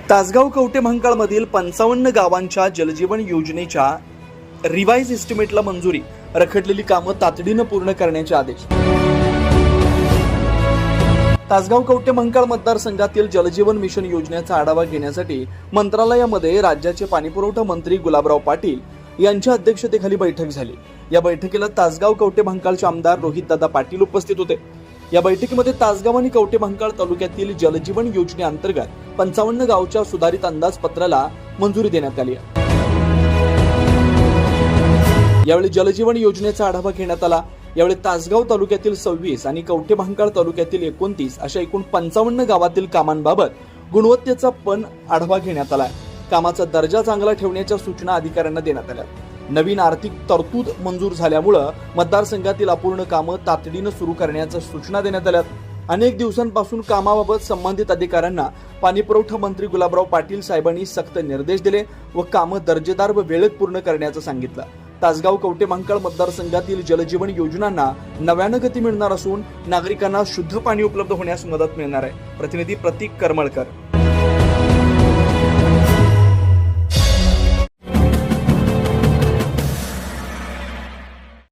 तासगाव कवठेमहांकाळ मधील 55 गावांच्या जलजीवन योजनेच्या रिवाइज एस्टिमेटला मंजुरी, रखडलेली कामं तातडीनं पूर्ण करण्याचे आदेश। तासगाव कवठेमहांकाळ मतदारसंघातील जलजीवन मिशन योजनेचा आढावा घेण्यासाठी मंत्रालयामध्ये राज्याचे पाणीपुरवठा मंत्री गुलाबराव पाटील यांच्या अध्यक्षतेखाली बैठक झाली। या बैठकीला तासगाव कवठेमहांकाळचे आमदार रोहितदादा पाटील उपस्थित होते। या बैठकीमध्ये तासगाव आणि कवठेमहांकाळ तालुक्यातील जलजीवन योजनेअंतर्गत 55 गावच्या सुधारित अंदाजपत्राला मंजुरी देण्यात आली। यावेळी जलजीवन योजनेचा आढावा घेण्यात आला। यावेळी तासगाव तालुक्यातील 26 आणि कवठेमहांकाळ तालुक्यातील 29 अशा एकूण 55 गावातील कामांबाबत गुणवत्तेचा आढावा घेण्यात आला। कामाचा दर्जा चांगला ठेवण्याच्या सूचना अधिकाऱ्यांना देण्यात आल्या। नवीन आर्थिक तरतूद मंजूर झाल्यामुळे मतदारसंघातील अपूर्ण कामं तातडीनं सुरू करण्याच्या सूचना देण्यात आल्या। अनेक दिवसांपासून कामाबाबत संबंधित अधिकाऱ्यांना पाणीपुरवठा मंत्री गुलाबराव पाटील साहेबांनी सक्त निर्देश दिले व कामं दर्जेदार व वेळेत पूर्ण करण्याचं सांगितलं। तासगाव कवठेमहांकाळ मतदारसंघातील जलजीवन योजनांना नव्यानं गती मिळणार असून नागरिकांना शुद्ध पाणी उपलब्ध होण्यास मदत मिळणार आहे। प्रतिनिधी प्रतीक करमळकर।